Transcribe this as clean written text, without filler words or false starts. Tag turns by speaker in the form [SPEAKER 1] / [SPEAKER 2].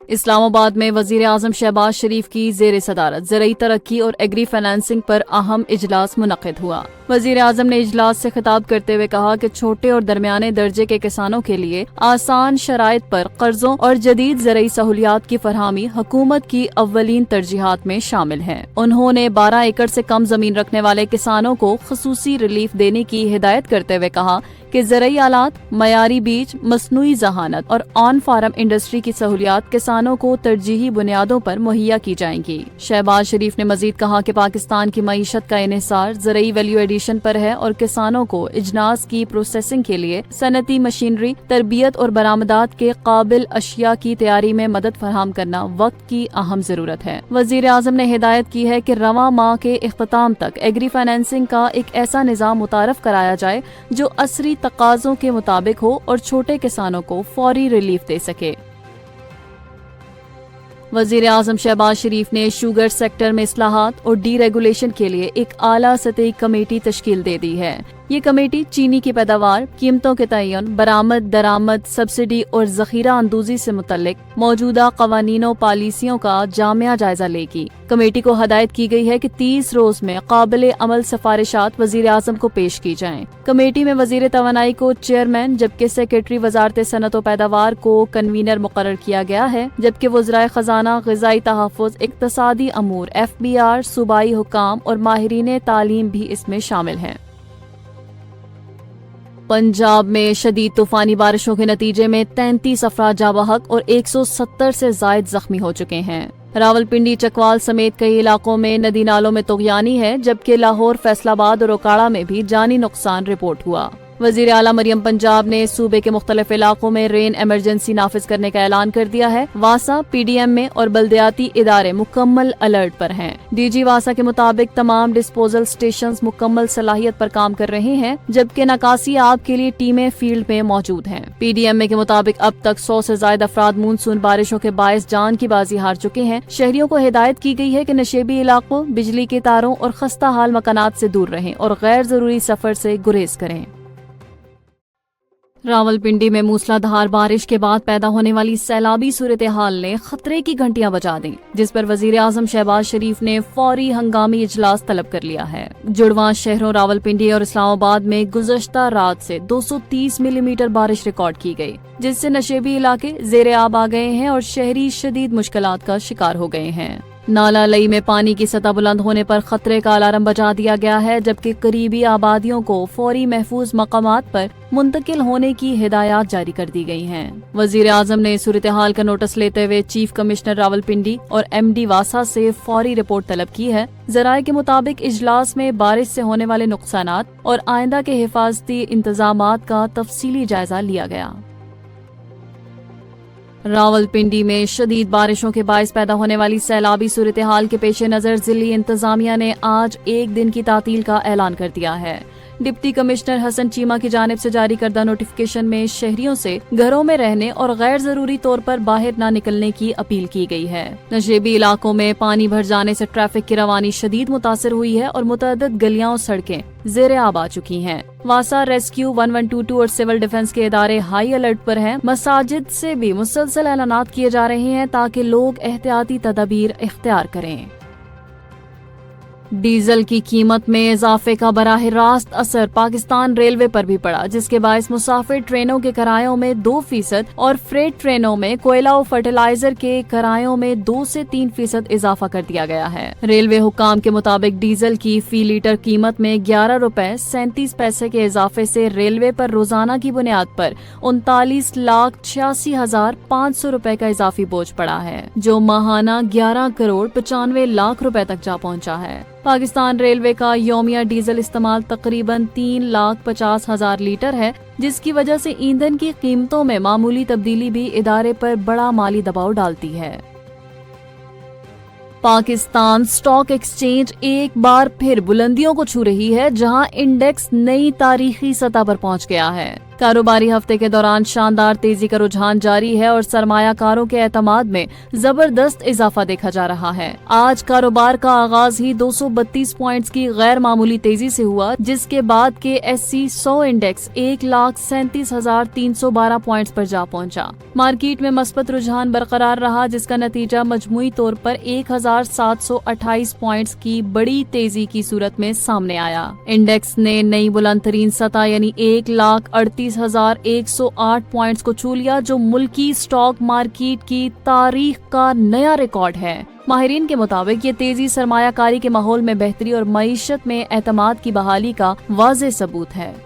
[SPEAKER 1] इस्लामाबाद में वजीर आजम शहबाज शरीफ की जेर सदारत ज़रूरी तरक्की और एग्री फाइनेंसिंग पर अहम इजलास मुनक़िद हुआ। वजीर आजम ने इजलास से खिताब करते हुए कहा कि छोटे और दरमियाने दर्जे के किसानों के लिए आसान शराइत पर कर्जों और जदीद ज़रूरी सहूलियात की फरहमी हुकूमत की अव्वलीन तरजीहात में शामिल है। उन्होंने 12 एकड़ से कम जमीन रखने वाले किसानों को खुसूसी रिलीफ देने की हिदायत करते हुए कहा कि ज़रूरी आलात, मयारी बीज, मसनूई जहानत और ऑन फार्म इंडस्ट्री की सहूलियात किसानों को तरजीही बुनियादों पर मुहैया की जाएंगी। शहबाज शरीफ ने मजीद कहा कि पाकिस्तान की मईशत का इन्हिसार ज़रूरी वैल्यू एडिशन पर है और किसानों को इजनास की प्रोसेसिंग के लिए सनती मशीनरी, तरबियत और बरामदात के काबिल अशिया की तैयारी में मदद फराहम करना वक्त की अहम जरूरत है। वजीर आजम ने हिदायत की है कि रवां माह के इख्तिताम तक एग्री फाइनेंसिंग का एक ऐसा निज़ाम मुतारफ कराया जाए जो असरी तकाज़ों के मुताबिक हो और छोटे किसानों को फौरी रिलीफ दे सके। वजीर आजम शहबाज शरीफ ने शुगर सेक्टर में इस्लाहात और डीरेगुलेशन के लिए एक आला सतही कमेटी तश्कील दे दी है। ये कमेटी चीनी की पैदावार, कीमतों के तयन, बरामद, दरामद, सब्सिडी और जखीरा अंदूजी से मुतल्लिक मौजूदा कवानीनों पॉलिसियों का जामिया जायजा लेगी। कमेटी को हदायत की गई है कि 30 रोज में काबिल अमल सिफारिशात वजीर आजम को पेश की जाएं। कमेटी में वजीर तवानाई को चेयरमैन जबकि सेक्रेटरी वजारत सनत व पैदावार को कन्वीनर मुकर्रर किया गया है, जबकि वज़राए खजाना, ग़िज़ाई तहफ़्फ़ुज़, इक़्तिसादी अमूर, FBR, सूबाई हुकाम और माहिरीन तालीम भी इसमें शामिल हैं। पंजाब में शदीद तूफानी बारिशों के नतीजे में 33 अफराद जाँ बहक और 170 से जायद जख्मी हो चुके हैं। रावलपिंडी, चकवाल समेत कई इलाकों में नदी नालों में तुग़यानी है, जबकि लाहौर, फैसलाबाद और ओकाड़ा में भी जानी नुकसान रिपोर्ट हुआ। वज़ीर आला मरियम पंजाब ने सूबे के मुख्तलिफ इलाकों में रेन इमरजेंसी नाफिज करने का ऐलान कर दिया है। वासा, PDM में और बल्दियाती इदारे मुकम्मल अलर्ट पर हैं। DG वासा के मुताबिक तमाम डिस्पोजल स्टेशंस मुकम्मल सलाहियत पर काम कर रहे हैं, जबकि नकासी आब के लिए टीमें फील्ड में मौजूद हैं। PDM के मुताबिक अब तक 100 से ज्यादा अफराद मानसून बारिशों के बायस जान की बाजी हार चुके हैं। शहरियों को हिदायत की गई है कि नशेबी इलाकों, बिजली के तारों और खस्ता हाल मकानात से दूर रहें और गैर जरूरी सफर से गुरेज करें। रावलपिंडी में मूसलाधार बारिश के बाद पैदा होने वाली सैलाबी सूरत हाल ने खतरे की घंटियां बजा दी, जिस पर वजीर आजम शहबाज शरीफ ने फौरी हंगामी इजलास तलब कर लिया है। जुड़वां शहरों रावलपिंडी और इस्लामाबाद में गुज़श्ता रात से 230 मिलीमीटर बारिश रिकॉर्ड की गई, जिससे नशेबी इलाके ज़ेरे आब आ गए हैं और शहरी शदीद मुश्किलात का शिकार हो गए हैं। नाला लई में पानी की सतह बुलंद होने पर खतरे का अलार्म बजा दिया गया है, जबकि करीबी आबादियों को फौरी महफूज मकामात पर मुंतकिल होने की हिदायत जारी कर दी गई हैं। वजीर आजम ने सूरत हाल का नोटिस लेते हुए चीफ कमिश्नर रावलपिंडी और MD वासा से फौरी रिपोर्ट तलब की है। जराये के मुताबिक इजलास में बारिश से होने वाले नुकसानात और आइंदा के हिफाजती इंतजामात का तफसीली जायजा लिया गया। रावलपिंडी में शदीद बारिशों के बायस पैदा होने वाली सैलाबी सूरत हाल के पेश नज़र जिली इंतजामिया ने आज एक दिन की तातील का ऐलान कर दिया है। डिप्टी कमिश्नर हसन चीमा की जानिब से जारी करदा नोटिफिकेशन में शहरियों से घरों में रहने और गैर जरूरी तौर पर बाहर न निकलने की अपील की गई है। नशेबी इलाकों में पानी भर जाने से ट्रैफिक की रवानी शदीद मुतासर हुई है और मुतअद्दिद गलियां और सड़कें ज़ेरे आब आ चुकी हैं। वासा, रेस्क्यू 1122 और सिविल डिफेंस के इदारे हाई अलर्ट पर हैं। मसाजिद से भी मुसलसल ऐलानात किए जा रहे हैं ताकि लोग एहतियाती तदाबीर इख्तियार करें। डीजल की कीमत में इजाफे का बराह रास्त असर पाकिस्तान रेलवे पर भी पड़ा, जिसके बायस मुसाफिर ट्रेनों के किरायों में 2% और फ्रेट ट्रेनों में कोयला और फर्टिलाइजर के किरायों में 2 से 3% इजाफा कर दिया गया है। रेलवे हुकाम के मुताबिक डीजल की फी लीटर कीमत में 11 रुपए 37 पैसे के इजाफे से रेलवे पर रोजाना की बुनियाद पर 39,86,500 रुपए का इजाफी बोझ पड़ा है, जो माहाना 11 करोड़ 95 लाख रुपए तक जा पहुँचा है। पाकिस्तान रेलवे का यौमिया डीजल इस्तेमाल तकरीबन 3,50,000 लीटर है, जिसकी वजह से ईंधन की कीमतों में मामूली तब्दीली भी इदारे पर बड़ा माली दबाव डालती है। पाकिस्तान स्टॉक एक्सचेंज एक बार फिर बुलंदियों को छू रही है, जहां इंडेक्स नई तारीखी सतह पर पहुंच गया है। कारोबारी हफ्ते के दौरान शानदार तेजी का रुझान जारी है और सरमायाकारों के एतमाद में जबरदस्त इजाफा देखा जा रहा है। आज कारोबार का आगाज ही 232 पॉइंट्स की गैर मामूली तेजी से हुआ, जिसके बाद के SC 100 इंडेक्स 1,37,312 पॉइंट्स पर जा पहुंचा। मार्केट में मस्बत रुझान बरकरार रहा, जिसका नतीजा मजमूई तौर पर 1,728 पॉइंट्स की बड़ी तेजी की सूरत में सामने आया। इंडेक्स ने नई बुलंदतरीन सतह यानी 1,38,108 पॉइंट्स को छू लिया, जो मुल्की स्टॉक मार्केट की तारीख का नया रिकॉर्ड है। माहिरीन के मुताबिक ये तेजी सरमायाकारी के माहौल में बेहतरी और मईशत में एतमाद की बहाली का वाज़ेह सबूत है।